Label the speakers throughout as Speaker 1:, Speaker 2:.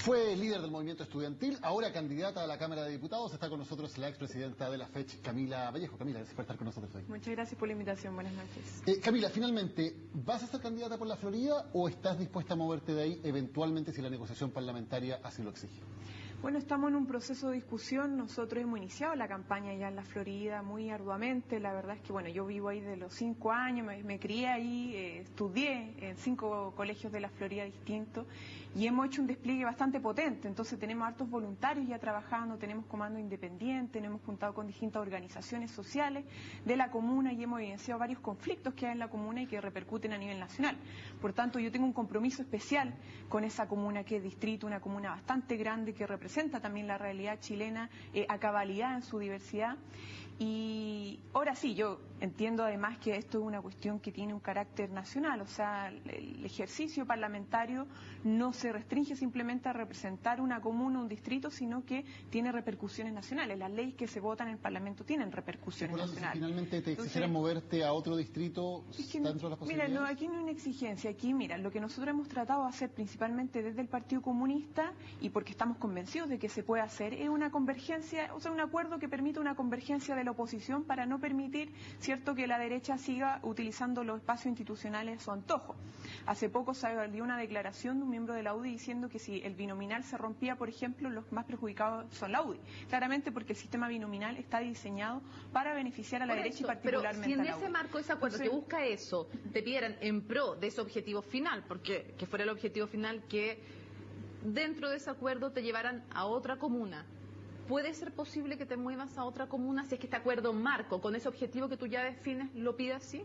Speaker 1: Fue líder del movimiento estudiantil, ahora candidata a la Cámara de Diputados. Está con nosotros la expresidenta de la FECH, Camila Vallejo. Camila, gracias por estar con nosotros hoy.
Speaker 2: Muchas gracias por la invitación. Buenas noches.
Speaker 1: Camila, finalmente, ¿vas a ser candidata por la Florida o estás dispuesta a moverte de ahí eventualmente si la negociación parlamentaria así lo exige?
Speaker 2: Bueno, estamos en un proceso de discusión. Nosotros hemos iniciado la campaña ya en la Florida muy arduamente. La verdad es que, bueno, yo vivo ahí de los 5 años, me crié ahí, estudié en 5 colegios de la Florida distintos y hemos hecho un despliegue bastante potente. Entonces tenemos hartos voluntarios ya trabajando, tenemos comando independiente, nos hemos juntado con distintas organizaciones sociales de la comuna y hemos evidenciado varios conflictos que hay en la comuna y que repercuten a nivel nacional. Por tanto, yo tengo un compromiso especial con esa comuna que es distrito, una comuna bastante grande que representa también la realidad chilena a cabalidad en su diversidad. Y ahora sí, yo entiendo además que esto es una cuestión que tiene un carácter nacional, o sea, el ejercicio parlamentario no se restringe simplemente a representar una comuna, un distrito, sino que tiene repercusiones nacionales. Las leyes que se votan en el Parlamento tienen repercusiones nacionales.
Speaker 1: Si finalmente te exigieran moverte a otro distrito, ¿está dentro de las posibilidades?
Speaker 2: Mira, no, aquí no hay una exigencia. Aquí, mira, lo que nosotros hemos tratado de hacer principalmente desde el Partido Comunista, y porque estamos convencidos de que se puede hacer, es una convergencia, o sea, un acuerdo que permita una convergencia de la oposición para no permitir, cierto, que la derecha siga utilizando los espacios institucionales a su antojo. Hace poco salió una declaración de un miembro de la UDI diciendo que si el binominal se rompía, por ejemplo, los más perjudicados son la UDI. Claramente porque el sistema binominal está diseñado para beneficiar a la derecha y particularmente
Speaker 3: a la UDI.
Speaker 2: Pero
Speaker 3: si en ese marco, ese acuerdo que busca eso, te pidieran en pro de ese objetivo final, porque que fuera el objetivo final que dentro de ese acuerdo te llevaran a otra comuna, ¿puede ser posible que te muevas a otra comuna si es que este acuerdo marco, con ese objetivo que tú ya defines, lo pide así?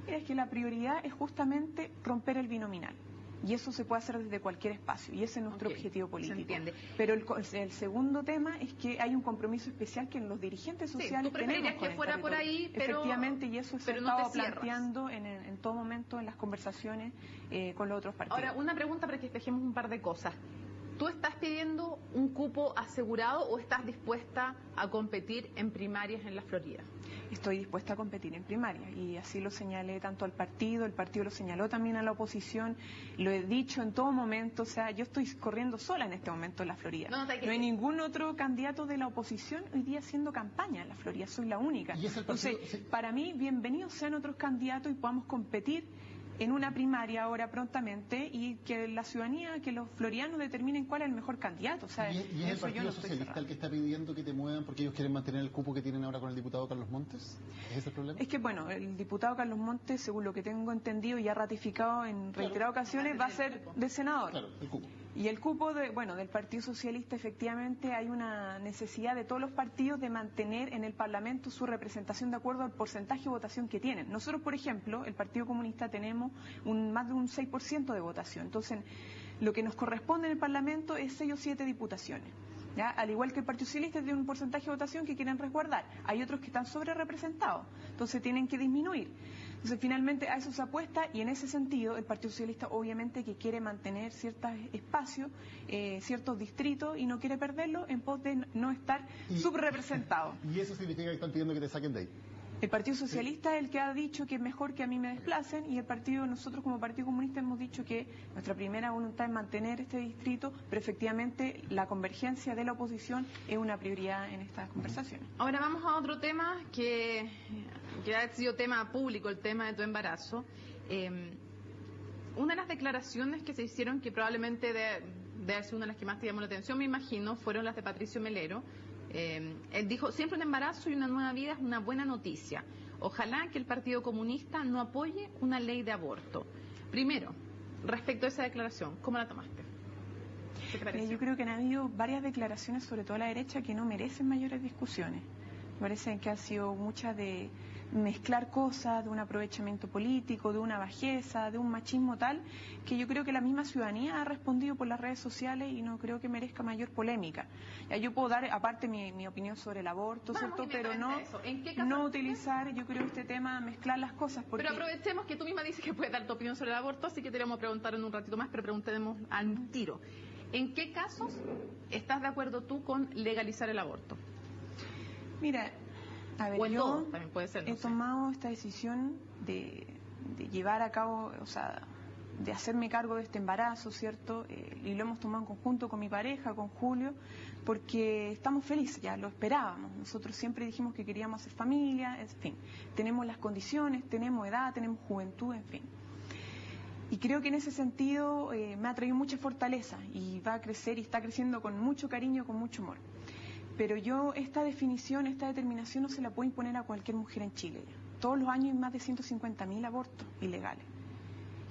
Speaker 2: Mira, es que la prioridad es justamente romper el binominal. Y eso se puede hacer desde cualquier espacio, y ese es nuestro objetivo político.
Speaker 3: Se entiende.
Speaker 2: Pero el segundo tema es que hay un compromiso especial que los dirigentes sociales
Speaker 3: tú preferirías
Speaker 2: tenemos
Speaker 3: que fuera por ahí, pero
Speaker 2: efectivamente, y eso se ha
Speaker 3: no
Speaker 2: estado planteando en todo momento en las conversaciones con los otros partidos.
Speaker 3: Ahora, una pregunta para que despejemos un par de cosas. ¿Tú estás pidiendo un cupo asegurado o estás dispuesta a competir en primarias en la Florida?
Speaker 2: Estoy dispuesta a competir en primarias y así lo señalé tanto al partido, el partido lo señaló también a la oposición, lo he dicho en todo momento, o sea, yo estoy corriendo sola en este momento en la Florida. No hay ningún otro candidato de la oposición hoy día haciendo campaña en la Florida, soy la única. Entonces, para mí, bienvenidos sean otros candidatos y podamos competir en una primaria ahora prontamente y que la ciudadanía, que los florianos determinen cuál es el mejor candidato. O sea,
Speaker 1: ¿Y es el Partido Socialista el que está pidiendo que te muevan porque ellos quieren mantener el cupo que tienen ahora con el diputado Carlos Montes? ¿Es ese el problema?
Speaker 2: Es que, bueno, el diputado Carlos Montes, según lo que tengo entendido y ha ratificado en reiteradas ocasiones, va a ser de senador.
Speaker 1: Claro, el cupo.
Speaker 2: Y el cupo del Partido Socialista, efectivamente, hay una necesidad de todos los partidos de mantener en el Parlamento su representación de acuerdo al porcentaje de votación que tienen. Nosotros, por ejemplo, el Partido Comunista tenemos más de un 6% de votación. Entonces, lo que nos corresponde en el Parlamento es 6 o 7 diputaciones. ¿Ya? Al igual que el Partido Socialista tiene un porcentaje de votación que quieren resguardar. Hay otros que están sobre representados, entonces tienen que disminuir. Entonces finalmente a eso se apuesta y en ese sentido el Partido Socialista obviamente que quiere mantener ciertos espacios, ciertos distritos y no quiere perderlo en pos de no estar subrepresentado.
Speaker 1: ¿Y eso significa que están pidiendo que te saquen de ahí?
Speaker 2: El Partido Socialista es el que ha dicho que es mejor que a mí me desplacen y nosotros como Partido Comunista hemos dicho que nuestra primera voluntad es mantener este distrito, pero efectivamente la convergencia de la oposición es una prioridad en estas conversaciones.
Speaker 3: Ahora vamos a otro tema que ha sido tema público, el tema de tu embarazo. Una de las declaraciones que se hicieron, que probablemente debe ser una de las que más te llamó la atención, me imagino, fueron las de Patricio Melero. Él dijo, siempre un embarazo y una nueva vida es una buena noticia. Ojalá que el Partido Comunista no apoye una ley de aborto. Primero, respecto a esa declaración, ¿cómo la tomaste? ¿Qué te pareció?
Speaker 2: Yo creo que han habido varias declaraciones, sobre todo a la derecha, que no merecen mayores discusiones. Me parece que ha sido mucha de mezclar cosas, de un aprovechamiento político, de una bajeza, de un machismo tal, que yo creo que la misma ciudadanía ha respondido por las redes sociales y no creo que merezca mayor polémica. Ya yo puedo dar aparte mi opinión sobre el aborto, ¿cierto? Pero no utilizar, yo creo, este tema, mezclar las cosas. Porque...
Speaker 3: Pero aprovechemos que tú misma dices que puedes dar tu opinión sobre el aborto, así que te vamos a preguntar en un ratito más, pero preguntemos al tiro. ¿En qué casos estás de acuerdo tú con legalizar el aborto?
Speaker 2: Mira, a ver,
Speaker 3: yo también puede ser,
Speaker 2: he tomado esta decisión de llevar a cabo, o sea, hacerme cargo de este embarazo, ¿cierto? Y lo hemos tomado en conjunto con mi pareja, con Julio, porque estamos felices, ya lo esperábamos. Nosotros siempre dijimos que queríamos hacer familia, en fin. Tenemos las condiciones, tenemos edad, tenemos juventud, en fin. Y creo que en ese sentido me ha traído mucha fortaleza y va a crecer y está creciendo con mucho cariño, con mucho amor. Pero yo esta definición, esta determinación no se la puedo imponer a cualquier mujer en Chile. Todos los años hay más de 150.000 abortos ilegales.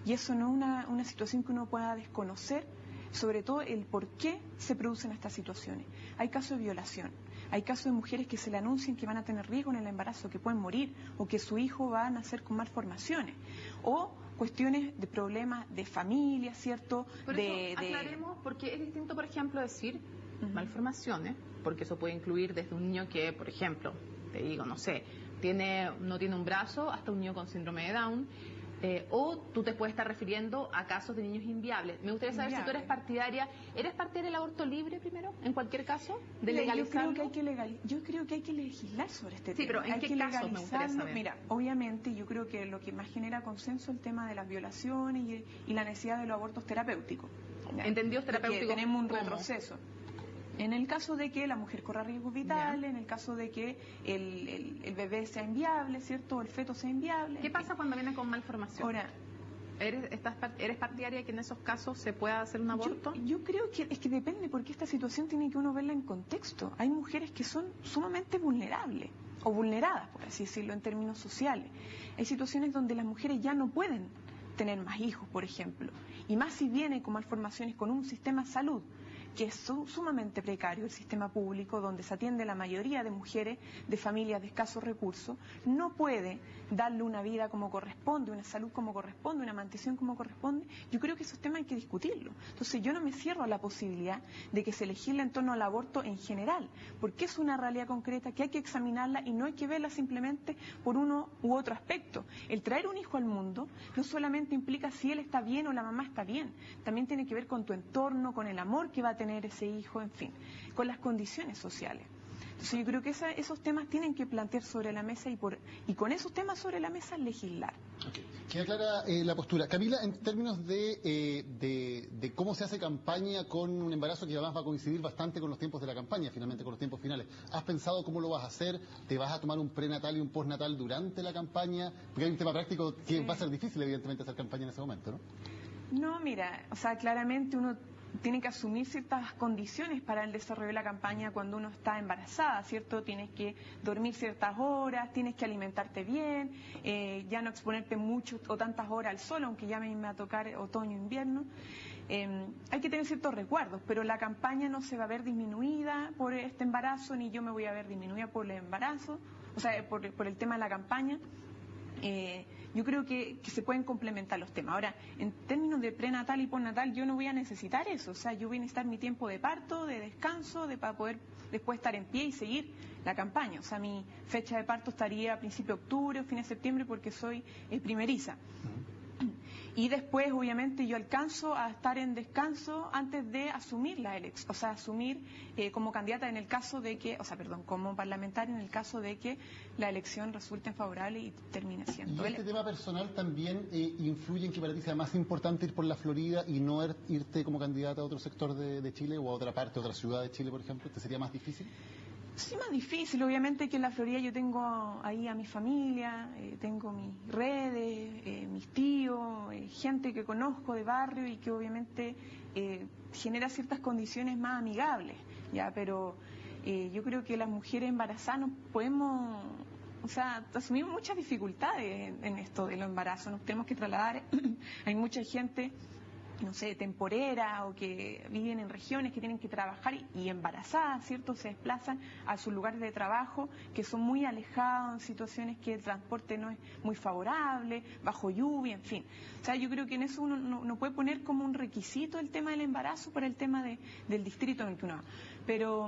Speaker 2: Y eso no es una situación que uno pueda desconocer, sobre todo el por qué se producen estas situaciones. Hay casos de violación, hay casos de mujeres que se le anuncian que van a tener riesgo en el embarazo, que pueden morir, o que su hijo va a nacer con malformaciones, o cuestiones de problemas de familia, ¿cierto?
Speaker 3: Por eso aclaremos, porque es distinto, por ejemplo, decir malformaciones, porque eso puede incluir desde un niño que, por ejemplo, te digo, no sé, no tiene un brazo, hasta un niño con síndrome de Down, o tú te puedes estar refiriendo a casos de niños inviables. Me gustaría saber si tú eres partidaria del aborto libre primero, en cualquier caso, de legalizarlo.
Speaker 2: Yo creo que hay que legislar sobre este tema.
Speaker 3: Sí, pero ¿en qué casos me gustaría saber?
Speaker 2: Mira, obviamente yo creo que lo que más genera consenso es el tema de las violaciones y la necesidad de los abortos terapéuticos.
Speaker 3: ¿Entendidos terapéuticos?
Speaker 2: Tenemos un retroceso. En el caso de que la mujer corra riesgos vitales, en el caso de que el bebé sea inviable, ¿cierto? O el feto sea inviable.
Speaker 3: ¿Qué pasa cuando viene con malformación?
Speaker 2: Ahora,
Speaker 3: ¿Eres partidaria que en esos casos se pueda hacer un aborto?
Speaker 2: Yo creo que es que depende, porque esta situación tiene que uno verla en contexto. Hay mujeres que son sumamente vulnerables, o vulneradas, por así decirlo, en términos sociales. Hay situaciones donde las mujeres ya no pueden tener más hijos, por ejemplo. Y más si viene con malformaciones, con un sistema de salud que es sumamente precario, el sistema público, donde se atiende la mayoría de mujeres de familias de escasos recursos, no puede darle una vida como corresponde, una salud como corresponde, una mantención como corresponde. Yo creo que esos temas hay que discutirlos. Entonces yo no me cierro a la posibilidad de que se legisle en torno al aborto en general, porque es una realidad concreta que hay que examinarla y no hay que verla simplemente por uno u otro aspecto. El traer un hijo al mundo no solamente implica si él está bien o la mamá está bien, también tiene que ver con tu entorno, con el amor que va a tener ese hijo, en fin, con las condiciones sociales. Entonces yo creo que esos temas tienen que plantear sobre la mesa y con esos temas sobre la mesa legislar.
Speaker 1: Okay. Queda clara la postura. Camila, en términos de cómo se hace campaña con un embarazo que además va a coincidir bastante con los tiempos de la campaña, finalmente con los tiempos finales, ¿has pensado cómo lo vas a hacer? ¿Te vas a tomar un prenatal y un postnatal durante la campaña? Porque hay un tema práctico que va a ser difícil, evidentemente, hacer campaña en ese momento, ¿no?
Speaker 2: No, mira, o sea, claramente uno tiene que asumir ciertas condiciones para el desarrollo de la campaña cuando uno está embarazada, ¿cierto? Tienes que dormir ciertas horas, tienes que alimentarte bien, ya no exponerte mucho o tantas horas al sol, aunque ya me va a tocar otoño, invierno. Hay que tener ciertos resguardos, pero la campaña no se va a ver disminuida por este embarazo, ni yo me voy a ver disminuida por el embarazo, o sea, por el tema de la campaña. Yo creo que se pueden complementar los temas. Ahora, en términos de prenatal y postnatal, yo no voy a necesitar eso. O sea, yo voy a necesitar mi tiempo de parto, de descanso, para poder después estar en pie y seguir la campaña. O sea, mi fecha de parto estaría a principio de octubre o fin de septiembre porque soy primeriza. Y después, obviamente, yo alcanzo a estar en descanso antes de asumir la elección, o sea, asumir como candidata en el caso de que, como parlamentaria en el caso de que la elección resulte favorable y termine siendo.
Speaker 1: ¿Y este tema personal también influye en que para ti sea más importante ir por la Florida y no irte como candidata a otro sector de Chile o a otra parte, otra ciudad de Chile, por ejemplo? ¿Te sería más difícil?
Speaker 2: Sí, más difícil. Obviamente que en la Florida yo tengo ahí a mi familia, tengo mis redes, mis tíos, gente que conozco de barrio y que obviamente genera ciertas condiciones más amigables, ¿ya? Pero yo creo que las mujeres embarazadas nos podemos, o sea, asumimos muchas dificultades en esto de los embarazos, nos tenemos que trasladar. Hay mucha gente, no sé, temporera o que viven en regiones que tienen que trabajar y embarazadas, ¿cierto? Se desplazan a sus lugares de trabajo que son muy alejados, en situaciones que el transporte no es muy favorable, bajo lluvia, en fin. O sea, yo creo que en eso uno no puede poner como un requisito el tema del embarazo para el tema del distrito en el que uno va. Pero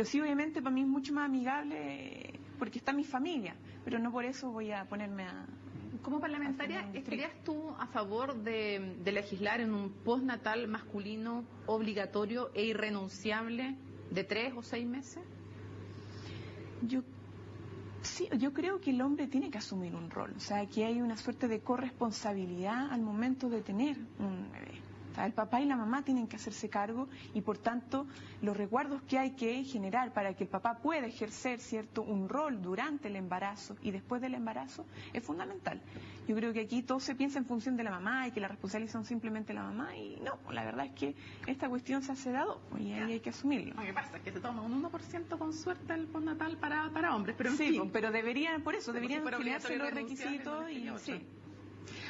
Speaker 2: sí, obviamente, para mí es mucho más amigable porque está mi familia, pero no por eso voy a ponerme a...
Speaker 3: Como parlamentaria, ¿estarías tú a favor de legislar en un postnatal masculino obligatorio e irrenunciable de 3 o 6 meses?
Speaker 2: Yo Sí, yo creo que el hombre tiene que asumir un rol, o sea, que hay una suerte de corresponsabilidad al momento de tener un bebé. O sea, el papá y la mamá tienen que hacerse cargo y, por tanto, los resguardos que hay que generar para que el papá pueda ejercer, ¿cierto?, un rol durante el embarazo y después del embarazo es fundamental. Yo creo que aquí todo se piensa en función de la mamá y que la responsabilidad son simplemente la mamá y no, la verdad es que esta cuestión se hace dado y ahí hay que asumirlo.
Speaker 3: Lo que pasa es que se toma un 1% con suerte el postnatal para hombres, pero en
Speaker 2: sí,
Speaker 3: fin.
Speaker 2: Pero deberían generarse los requisitos y sí.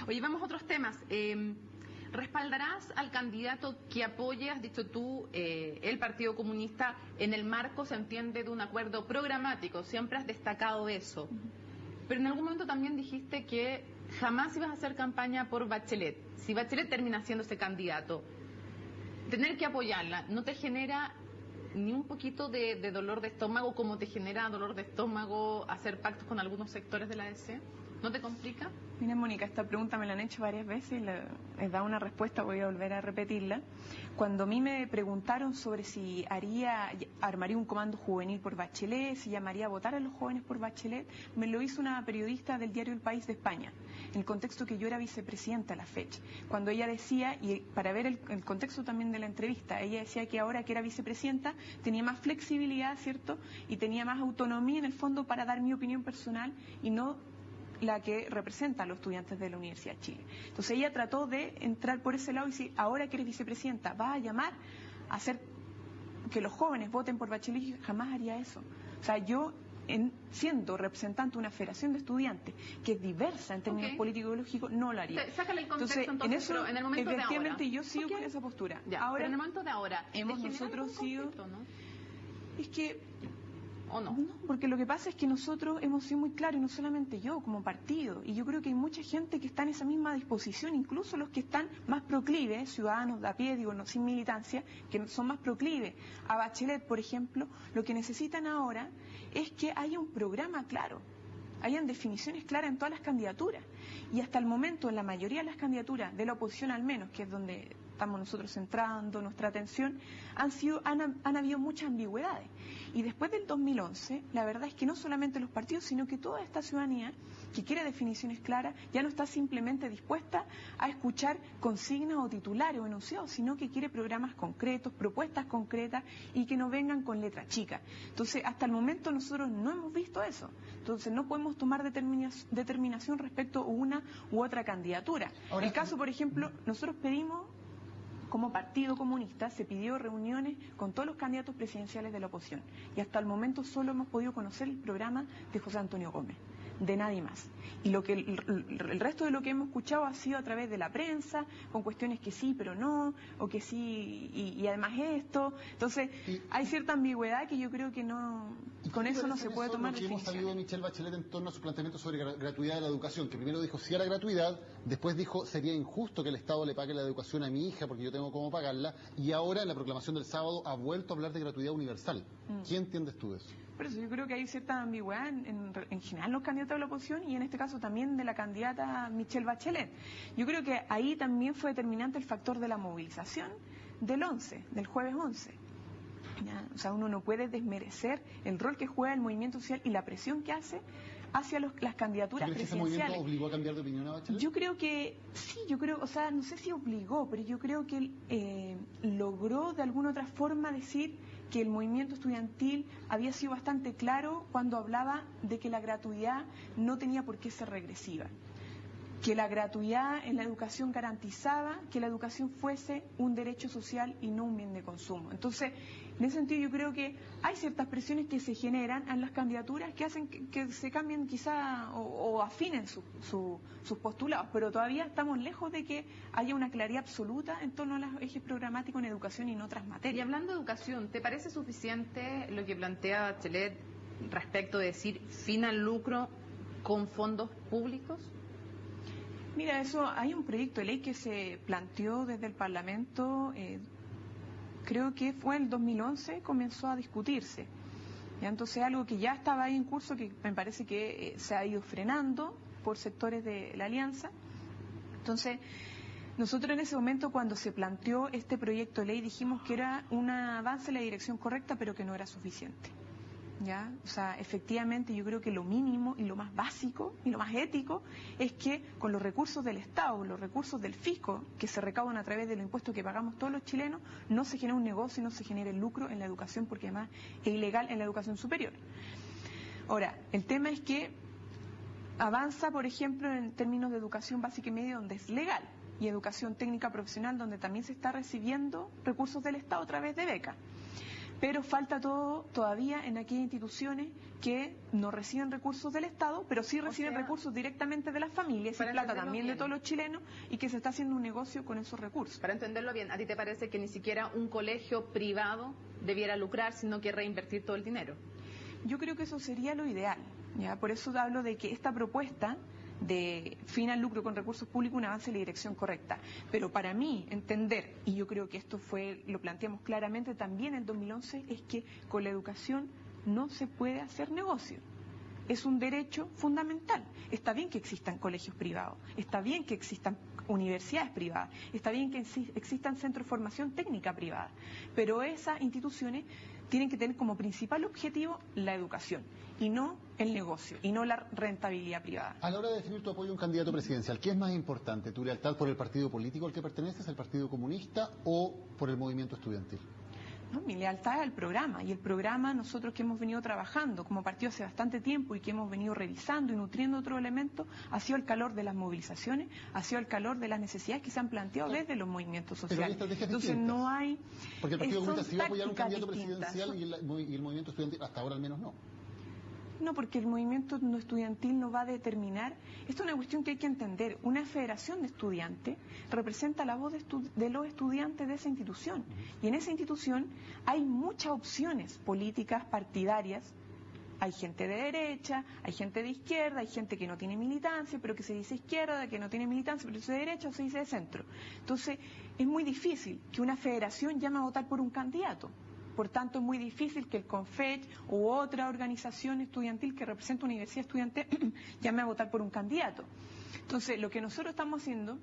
Speaker 3: Oye, vamos a otros temas. ¿Respaldarás al candidato que apoye, has dicho tú, el Partido Comunista en el marco, se entiende, de un acuerdo programático? Siempre has destacado eso. Pero en algún momento también dijiste que jamás ibas a hacer campaña por Bachelet. Si Bachelet termina siendo ese candidato, tener que apoyarla, ¿no te genera ni un poquito de dolor de estómago como te genera dolor de estómago hacer pactos con algunos sectores de la DC? ¿No te complica?
Speaker 2: Mira, Mónica, esta pregunta me la han hecho varias veces y les he dado una respuesta, voy a volver a repetirla. Cuando a mí me preguntaron sobre si armaría un comando juvenil por Bachelet, si llamaría a votar a los jóvenes por Bachelet, me lo hizo una periodista del diario El País de España, en el contexto que yo era vicepresidenta a la fecha. Cuando ella decía, y para ver el contexto también de la entrevista, ella decía que ahora que era vicepresidenta tenía más flexibilidad, ¿cierto?, y tenía más autonomía en el fondo para dar mi opinión personal y no la que representa a los estudiantes de la Universidad de Chile. Entonces ella trató de entrar por ese lado y decir, ahora que eres vicepresidenta, ¿vas a llamar a hacer que los jóvenes voten por Bachelet? Y yo jamás haría eso. O sea, yo, siendo representante de una federación de estudiantes que es diversa en términos político-ideológicos, no lo haría.
Speaker 3: Sácale el contexto, entonces, en eso,
Speaker 2: pero en el momento efectivamente
Speaker 3: de ahora.
Speaker 2: Yo sigo con esa postura.
Speaker 3: Ya,
Speaker 2: ahora,
Speaker 3: pero en el momento de ahora,
Speaker 2: hemos nosotros sido...
Speaker 3: ¿no?
Speaker 2: Es que...
Speaker 3: ¿O no?
Speaker 2: No, porque lo que pasa es que nosotros hemos sido muy claros, y no solamente yo, como partido, y yo creo que hay mucha gente que está en esa misma disposición, incluso los que están más proclives, ciudadanos de a pie, digo, no, sin militancia, que son más proclives a Bachelet, por ejemplo, lo que necesitan ahora es que haya un programa claro, hayan definiciones claras en todas las candidaturas, y hasta el momento, en la mayoría de las candidaturas, de la oposición al menos, que es donde estamos nosotros centrando nuestra atención, han habido muchas ambigüedades. Y después del 2011, la verdad es que no solamente los partidos, sino que toda esta ciudadanía que quiere definiciones claras, ya no está simplemente dispuesta a escuchar consignas o titulares o enunciados, sino que quiere programas concretos, propuestas concretas y que no vengan con letra chica. Entonces, hasta el momento nosotros no hemos visto eso. Entonces, no podemos tomar determinación respecto a una u otra candidatura. Ahora, el caso, por ejemplo, nosotros pedimos... Como Partido Comunista se pidió reuniones con todos los candidatos presidenciales de la oposición y hasta el momento solo hemos podido conocer el programa de José Antonio Gómez, de nadie más. Y el resto de lo que hemos escuchado ha sido a través de la prensa, con cuestiones que sí, pero no, o que sí, y además esto. Entonces, hay cierta ambigüedad que yo creo que no, con eso no se puede tomar
Speaker 1: definiciones. Hemos sabido de Michelle Bachelet en torno a su planteamiento sobre gratuidad de la educación, que primero dijo sí a la gratuidad, después dijo sería injusto que el Estado le pague la educación a mi hija porque yo tengo cómo pagarla, y ahora en la proclamación del sábado ha vuelto a hablar de gratuidad universal. ¿Qué entiendes tú de eso?
Speaker 2: Por eso yo creo que hay cierta ambigüedad en general los candidatos de la oposición y en este caso también de la candidata Michelle Bachelet. Yo creo que ahí también fue determinante el factor de la movilización del jueves 11. ¿Ya? O sea, uno no puede desmerecer el rol que juega el movimiento social y la presión que hace hacia las candidaturas presidenciales.
Speaker 1: ¿Ese movimiento obligó a cambiar de opinión a Bachelet?
Speaker 2: Yo creo que sí, o sea, no sé si obligó, pero yo creo que logró de alguna otra forma decir que el movimiento estudiantil había sido bastante claro cuando hablaba de que la gratuidad no tenía por qué ser regresiva, que la gratuidad en la educación garantizaba que la educación fuese un derecho social y no un bien de consumo. Entonces, en ese sentido yo creo que hay ciertas presiones que se generan en las candidaturas que hacen que se cambien quizá o afinen sus postulados, pero todavía estamos lejos de que haya una claridad absoluta en torno a los ejes programáticos en educación y en otras materias.
Speaker 3: Y hablando de educación, ¿te parece suficiente lo que plantea Bachelet respecto de decir fin al lucro con fondos públicos?
Speaker 2: Mira, hay un proyecto de ley que se planteó desde el Parlamento, creo que fue en el 2011, comenzó a discutirse. ¿Ya? Entonces, algo que ya estaba ahí en curso, que me parece que se ha ido frenando por sectores de la Alianza. Entonces, nosotros en ese momento, cuando se planteó este proyecto de ley, dijimos que era un avance en la dirección correcta, pero que no era suficiente. ¿ya? O sea, efectivamente yo creo que lo mínimo y lo más básico y lo más ético es que con los recursos del Estado, los recursos del fisco que se recaudan a través de los impuestos que pagamos todos los chilenos, no se genere un negocio y no se genere lucro en la educación, porque además es ilegal en la educación superior. Ahora, el tema es que avanza, por ejemplo, en términos de educación básica y media, donde es legal, y educación técnica profesional, donde también se está recibiendo recursos del Estado a través de becas. Pero falta todavía en aquellas instituciones que no reciben recursos del Estado, pero sí reciben recursos directamente de las familias y plata también de todos los chilenos, y que se está haciendo un negocio con esos recursos.
Speaker 3: Para entenderlo bien, ¿a ti te parece que ni siquiera un colegio privado debiera lucrar, sino que reinvertir todo el dinero?
Speaker 2: Yo creo que eso sería lo ideal, ¿ya? Por eso hablo de que esta propuesta de fin al lucro con recursos públicos un avance en la dirección correcta. Pero para mí, entender, y yo creo que esto lo planteamos claramente también en 2011, es que con la educación no se puede hacer negocio. Es un derecho fundamental. Está bien que existan colegios privados, está bien que existan universidades privadas, está bien que existan centros de formación técnica privada, pero esas instituciones tienen que tener como principal objetivo la educación y no el negocio y no la rentabilidad privada.
Speaker 1: A la hora de definir tu apoyo a un candidato presidencial, ¿qué es más importante? ¿Tu lealtad por el partido político al que perteneces, al Partido Comunista, o por el movimiento estudiantil?
Speaker 2: No, mi lealtad al programa, y el programa nosotros que hemos venido trabajando como partido hace bastante tiempo y que hemos venido revisando y nutriendo otros elementos, ha sido el calor de las movilizaciones, ha sido el calor de las necesidades que se han planteado desde los movimientos sociales.
Speaker 1: Entonces
Speaker 2: no hay...
Speaker 1: Porque el Partido Comunista sí va a apoyar un candidato presidencial y el movimiento estudiantil hasta ahora al menos no.
Speaker 2: No, porque el movimiento estudiantil no va a determinar. Esto es una cuestión que hay que entender. Una federación de estudiantes representa la voz de los estudiantes de esa institución. Y en esa institución hay muchas opciones políticas, partidarias. Hay gente de derecha, hay gente de izquierda, hay gente que no tiene militancia, pero que se dice izquierda, que no tiene militancia, pero se dice derecha o se dice de centro. Entonces, es muy difícil que una federación llame a votar por un candidato. Por tanto, es muy difícil que el CONFECH u otra organización estudiantil que representa una universidad estudiantil llame a votar por un candidato. Entonces, lo que nosotros estamos haciendo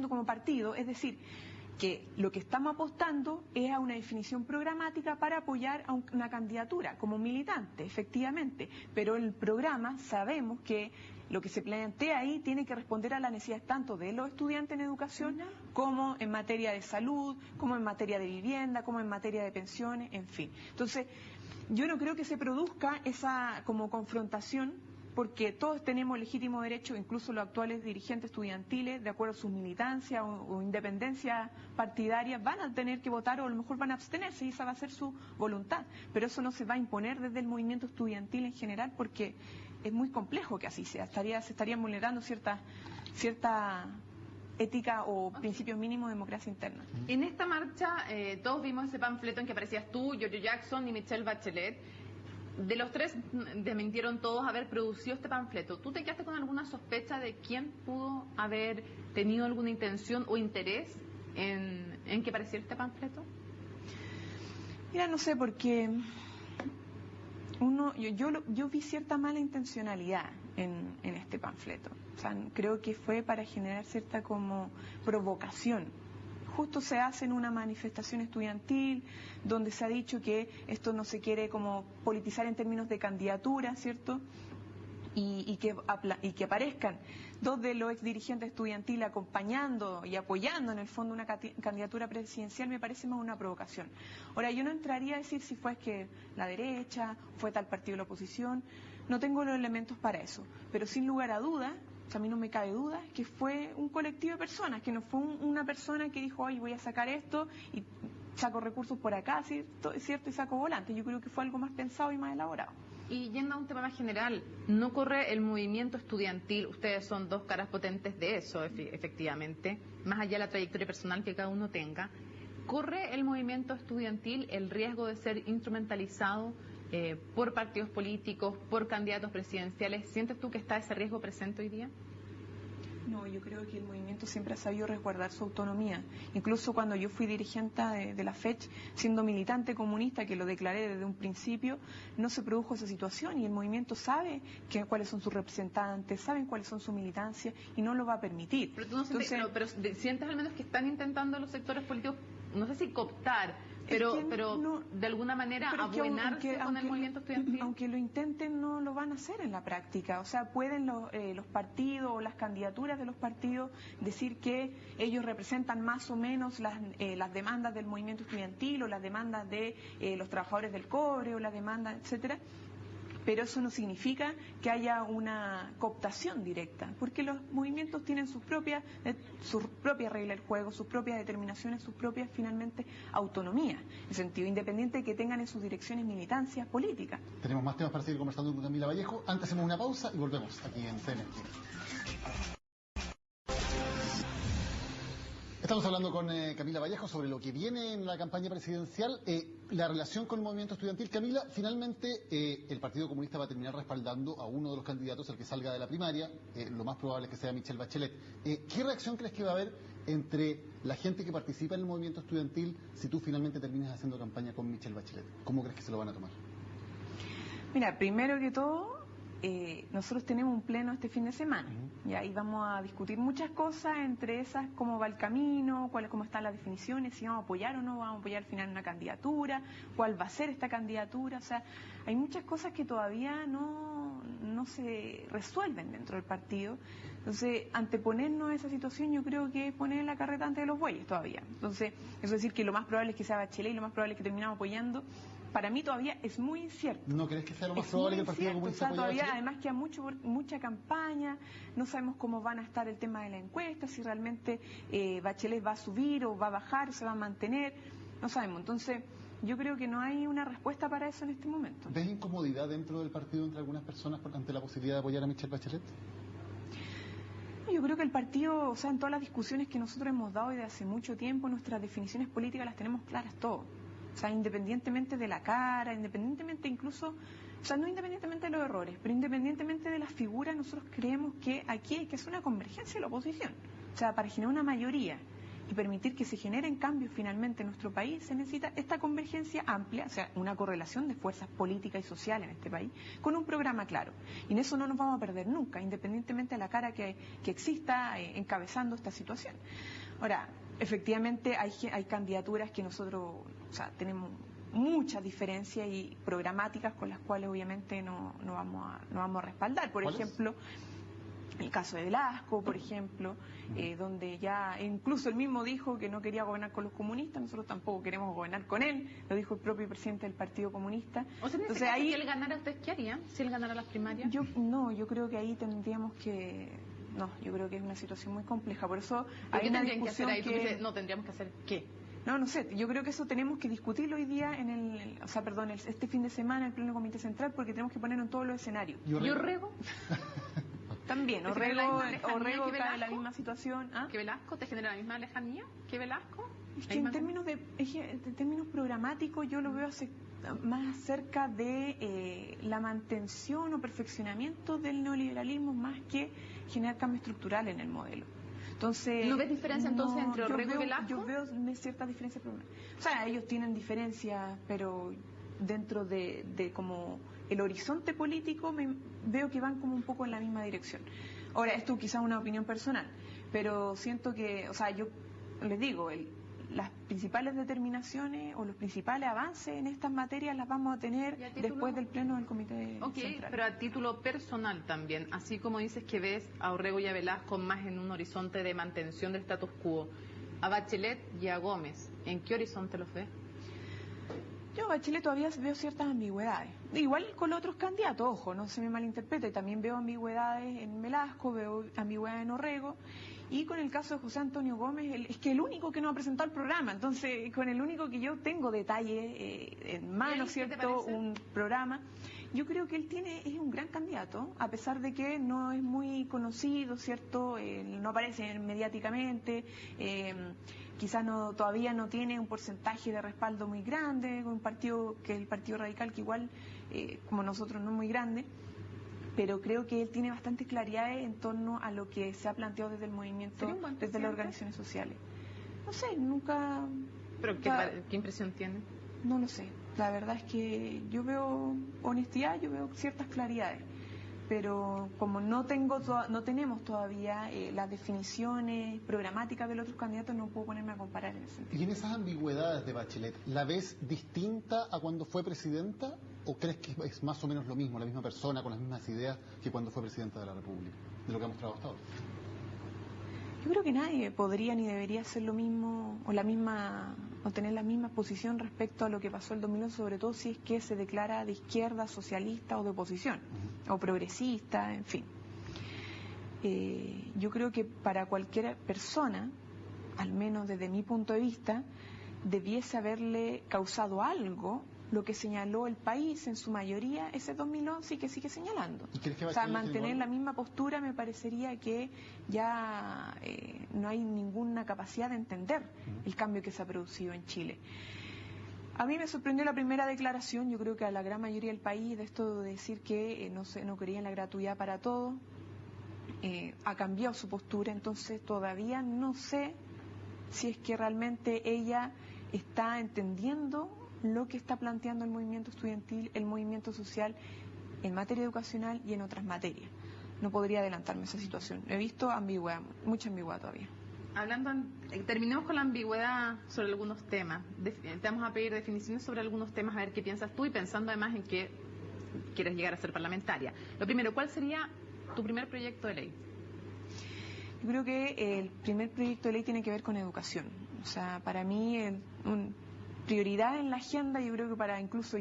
Speaker 2: como partido, es decir, que lo que estamos apostando es a una definición programática para apoyar a una candidatura como militante, efectivamente. Pero el programa sabemos que lo que se plantea ahí tiene que responder a las necesidades tanto de los estudiantes en educación como en materia de salud, como en materia de vivienda, como en materia de pensiones, en fin. Entonces, yo no creo que se produzca esa como confrontación, porque todos tenemos legítimo derecho, incluso los actuales dirigentes estudiantiles, de acuerdo a sus militancias o independencia partidaria, van a tener que votar o a lo mejor van a abstenerse y esa va a ser su voluntad. Pero eso no se va a imponer desde el movimiento estudiantil en general, porque es muy complejo que así sea. Se estarían vulnerando cierta ética o principios mínimos de democracia interna.
Speaker 3: En esta marcha todos vimos ese panfleto en que aparecías tú, Giorgio Jackson y Michelle Bachelet. De los tres desmintieron todos haber producido este panfleto. ¿Tú te quedaste con alguna sospecha de quién pudo haber tenido alguna intención o interés en que apareciera este panfleto?
Speaker 2: Mira, no sé, porque yo vi cierta mala intencionalidad en este panfleto. O sea, creo que fue para generar cierta como provocación. Justo se hace en una manifestación estudiantil donde se ha dicho que esto no se quiere como politizar en términos de candidatura, ¿cierto? Y que aparezcan dos de los exdirigentes estudiantiles acompañando y apoyando en el fondo una candidatura presidencial me parece más una provocación. Ahora, yo no entraría a decir si fue que la derecha, fue tal partido de la oposición, no tengo los elementos para eso, pero sin lugar a dudas, a mí no me cabe duda que fue un colectivo de personas, que no fue una persona que dijo, oye, voy a sacar esto y saco recursos por acá, ¿cierto? Y saco volantes. Yo creo que fue algo más pensado y más elaborado.
Speaker 3: Y yendo a un tema más general, ¿no corre el movimiento estudiantil? Ustedes son dos caras potentes de eso, efectivamente, más allá de la trayectoria personal que cada uno tenga. ¿Corre el movimiento estudiantil el riesgo de ser instrumentalizado por partidos políticos, por candidatos presidenciales? ¿Sientes tú que está ese riesgo presente hoy día?
Speaker 2: No, yo creo que el movimiento siempre ha sabido resguardar su autonomía. Incluso cuando yo fui dirigente de la FECH, siendo militante comunista, que lo declaré desde un principio, no se produjo esa situación y el movimiento sabe cuáles son sus representantes, saben cuáles son su militancia y no lo va a permitir.
Speaker 3: Pero tú no sientes, pero sientes al menos que están intentando los sectores políticos no sé si cooptar, pero de alguna manera abuenarse con el movimiento estudiantil.
Speaker 2: Aunque lo intenten, no lo van a hacer en la práctica. O sea, pueden los partidos o las candidaturas de los partidos decir que ellos representan más o menos las demandas del movimiento estudiantil o las demandas de los trabajadores del cobre o las demandas, etcétera. Pero eso no significa que haya una cooptación directa, porque los movimientos tienen sus propias reglas del juego, sus propias determinaciones, sus propias, finalmente, autonomía, en sentido independiente que tengan en sus direcciones militancias políticas.
Speaker 1: Tenemos más temas para seguir conversando con Camila Vallejo. Antes hacemos una pausa y volvemos aquí en CNT. Estamos hablando con Camila Vallejo sobre lo que viene en la campaña presidencial, la relación con el movimiento estudiantil. Camila, finalmente el Partido Comunista va a terminar respaldando a uno de los candidatos, el que salga de la primaria, lo más probable es que sea Michelle Bachelet. ¿Qué reacción crees que va a haber entre la gente que participa en el movimiento estudiantil si tú finalmente terminas haciendo campaña con Michelle Bachelet? ¿Cómo crees que se lo van a tomar?
Speaker 2: Mira, primero que todo, nosotros tenemos un pleno este fin de semana, y ahí vamos a discutir muchas cosas, entre esas cómo va el camino, cómo están las definiciones, si vamos a apoyar o no vamos a apoyar al final una candidatura, cuál va a ser esta candidatura. O sea, hay muchas cosas que todavía no se resuelven dentro del partido. Entonces, anteponernos a esa situación yo creo que es poner la carreta antes de los bueyes todavía. Entonces, eso es decir que lo más probable es que sea Bachelet y lo más probable es que terminamos apoyando. Para mí todavía es muy incierto.
Speaker 1: ¿No crees que sea lo más probable que el Partido Comunista apoye a Bachelet?
Speaker 2: Además queda mucha campaña, no sabemos cómo van a estar el tema de la encuesta, si realmente Bachelet va a subir o va a bajar, se va a mantener, no sabemos. Entonces, yo creo que no hay una respuesta para eso en este momento.
Speaker 1: ¿Ves incomodidad dentro del partido entre algunas personas ante la posibilidad de apoyar a Michelle Bachelet?
Speaker 2: Yo creo que el partido, o sea, en todas las discusiones que nosotros hemos dado desde hace mucho tiempo, nuestras definiciones políticas las tenemos claras todos. O sea, independientemente de la cara, independientemente incluso, o sea, no independientemente de los errores, pero independientemente de las figuras, nosotros creemos que aquí hay que hacer una convergencia de la oposición. O sea, para generar una mayoría y permitir que se generen cambios finalmente en nuestro país, se necesita esta convergencia amplia, o sea, una correlación de fuerzas políticas y sociales en este país, con un programa claro. Y en eso no nos vamos a perder nunca, independientemente de la cara que exista encabezando esta situación. Ahora, efectivamente hay candidaturas que nosotros, o sea, tenemos muchas diferencias y programáticas con las cuales obviamente no vamos a respaldar. Por ejemplo, el caso de Velasco, por ejemplo, donde ya incluso él mismo dijo que no quería gobernar con los comunistas, nosotros tampoco queremos gobernar con él, lo dijo el propio presidente del Partido Comunista.
Speaker 3: O sea, entonces ahí, si él ganara, ¿ustedes qué harían? Si él ganara las primarias.
Speaker 2: Yo creo que ahí tendríamos que... No, yo creo que es una situación muy compleja, por eso hay una discusión
Speaker 3: que... ¿Tú dices, no, tendríamos que hacer qué?
Speaker 2: No sé, yo creo que eso tenemos que discutirlo hoy día este fin de semana en el Pleno Comité Central, porque tenemos que ponerlo en todos los escenarios.
Speaker 3: ¿Y Orrego?
Speaker 2: También, Orrego cae en la misma situación. ¿Ah?
Speaker 3: ¿Que Velasco te genera la misma lejanía que Velasco?
Speaker 2: Es que en términos programáticos yo lo veo más cerca de la mantención o perfeccionamiento del neoliberalismo más que generar cambio estructural en el modelo. Entonces,
Speaker 3: ¿no ves diferencia entonces entre Orrego y Velasco?
Speaker 2: Yo veo ciertas diferencias. O sea, ellos tienen diferencias, pero dentro de como el horizonte político veo que van como un poco en la misma dirección. Ahora, esto quizás es una opinión personal, pero siento que, o sea, yo les digo, las principales determinaciones o los principales avances en estas materias las vamos a tener después del pleno del Comité Central.
Speaker 3: Pero a título personal también, así como dices que ves a Orrego y a Velasco más en un horizonte de mantención del status quo, a Bachelet y a Gómez, ¿en qué horizonte los ves?
Speaker 2: Yo a Bachelet todavía veo ciertas ambigüedades. Igual con los otros candidatos, ojo, no se me malinterprete, también veo ambigüedades en Velasco, veo ambigüedades en Orrego. Y con el caso de José Antonio Gómez, es que el único que no ha presentado el programa, entonces con el único que yo tengo detalle en mano, ¿cierto? Un programa. Yo creo que él es un gran candidato, a pesar de que no es muy conocido, ¿cierto? No aparece mediáticamente, quizás todavía no tiene un porcentaje de respaldo muy grande, con un partido que es el Partido Radical, que igual, como nosotros, no es muy grande. Pero creo que él tiene bastante claridad en torno a lo que se ha planteado desde el movimiento, desde las organizaciones sociales. No sé, nunca...
Speaker 3: ¿Pero qué impresión tiene?
Speaker 2: No lo sé. La verdad es que yo veo honestidad, yo veo ciertas claridades. pero como no tenemos todavía las definiciones programáticas de los otros candidatos, no puedo ponerme a comparar en ese sentido.
Speaker 1: Y en esas ambigüedades de Bachelet, ¿la ves distinta a cuando fue presidenta o crees que es más o menos lo mismo, la misma persona con las mismas ideas que cuando fue presidenta de la República, de lo que ha mostrado hasta ahora?
Speaker 2: Yo creo que nadie podría ni debería hacer lo mismo o tener la misma posición respecto a lo que pasó el 2011, sobre todo si es que se declara de izquierda, socialista o de oposición, o progresista, en fin. Yo creo que para cualquier persona, al menos desde mi punto de vista, debiese haberle causado algo lo que señaló el país en su mayoría ese 2011 y que sigue señalando. O sea, mantener la misma postura me parecería que ya no hay ninguna capacidad de entender el cambio que se ha producido en Chile. A mí me sorprendió la primera declaración, yo creo que a la gran mayoría del país, de esto de decir que no creía en la gratuidad para todo, ha cambiado su postura, entonces todavía no sé si es que realmente ella está entendiendo lo que está planteando el movimiento estudiantil, el movimiento social en materia educacional y en otras materias. No podría adelantarme a esa situación. He visto ambigüedad, mucha ambigüedad todavía.
Speaker 3: Terminemos con la ambigüedad sobre algunos temas. Te vamos a pedir definiciones sobre algunos temas, a ver qué piensas tú y pensando además en que quieres llegar a ser parlamentaria. Lo primero, ¿cuál sería tu primer proyecto de ley?
Speaker 2: Yo creo que el primer proyecto de ley tiene que ver con educación. O sea, para mí prioridad en la agenda, yo creo que para incluso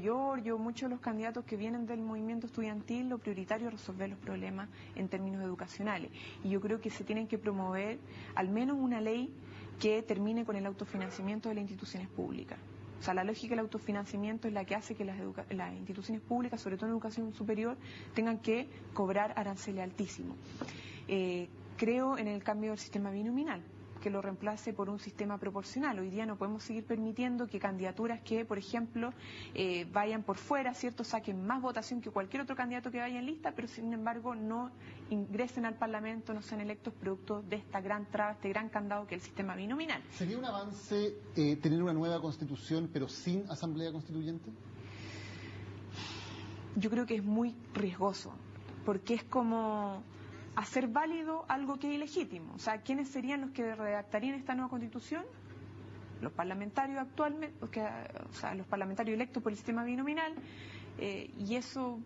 Speaker 2: muchos de los candidatos que vienen del movimiento estudiantil, lo prioritario es resolver los problemas en términos educacionales. Y yo creo que se tienen que promover al menos una ley que termine con el autofinanciamiento de las instituciones públicas. O sea, la lógica del autofinanciamiento es la que hace que las instituciones públicas, sobre todo en educación superior, tengan que cobrar aranceles altísimos. Creo en el cambio del sistema binominal, que lo reemplace por un sistema proporcional. Hoy día no podemos seguir permitiendo que candidaturas que, por ejemplo, vayan por fuera, ¿cierto?, saquen más votación que cualquier otro candidato que vaya en lista, pero sin embargo no ingresen al Parlamento, no sean electos producto de esta gran traba, este gran candado que es el sistema binominal.
Speaker 1: ¿Sería un avance tener una nueva constitución pero sin asamblea constituyente?
Speaker 2: Yo creo que es muy riesgoso, porque es como hacer válido algo que es ilegítimo. O sea, ¿quiénes serían los que redactarían esta nueva constitución? Los parlamentarios actualmente, o sea, los parlamentarios electos por el sistema binominal, y eso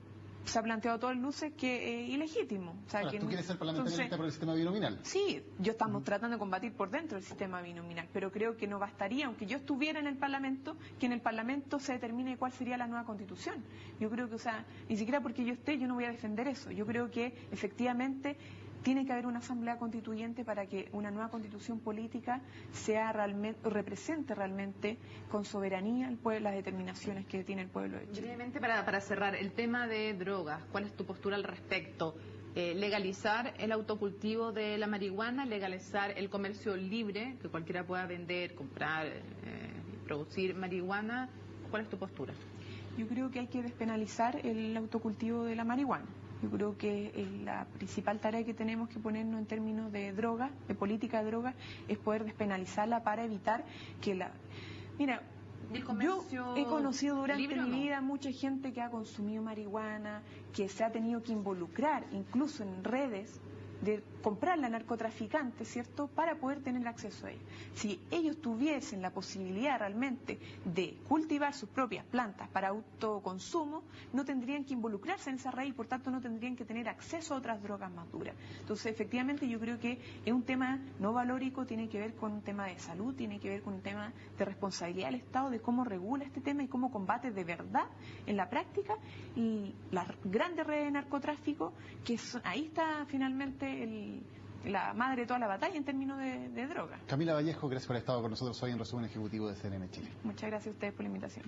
Speaker 2: se ha planteado a todas luces que es ilegítimo. O sea,
Speaker 1: ahora, ¿tú quieres ser parlamentario electa por el sistema binominal?
Speaker 2: Sí, estamos tratando de combatir por dentro del sistema binominal, pero creo que no bastaría, aunque yo estuviera en el Parlamento, que en el Parlamento se determine cuál sería la nueva constitución. Yo creo que, o sea, ni siquiera porque yo esté, yo no voy a defender eso. Yo creo que efectivamente tiene que haber una asamblea constituyente para que una nueva constitución política sea realmente, represente realmente con soberanía las determinaciones que tiene el pueblo de Chile.
Speaker 3: Brevemente, para cerrar, el tema de drogas, ¿cuál es tu postura al respecto? Legalizar el autocultivo de la marihuana, legalizar el comercio libre, que cualquiera pueda vender, comprar, producir marihuana, ¿cuál es tu postura?
Speaker 2: Yo creo que hay que despenalizar el autocultivo de la marihuana. Yo creo que la principal tarea que tenemos que ponernos en términos de droga, de política de droga, es poder despenalizarla para evitar que la... Mira, yo he conocido durante mi vida mucha gente que ha consumido marihuana, que se ha tenido que involucrar incluso en redes de comprarla a narcotraficantes, ¿cierto?, para poder tener acceso a ella. Si ellos tuviesen la posibilidad realmente de cultivar sus propias plantas para autoconsumo, no tendrían que involucrarse en esa raíz y por tanto no tendrían que tener acceso a otras drogas más duras. Entonces, efectivamente, yo creo que es un tema no valórico, tiene que ver con un tema de salud, tiene que ver con un tema de responsabilidad del Estado, de cómo regula este tema y cómo combate de verdad en la práctica y las grandes redes de narcotráfico, que ahí está finalmente la madre de toda la batalla en términos de droga.
Speaker 1: Camila Vallejo, gracias por haber estado con nosotros hoy en Resumen Ejecutivo de CNN Chile.
Speaker 2: Muchas gracias a ustedes por la invitación.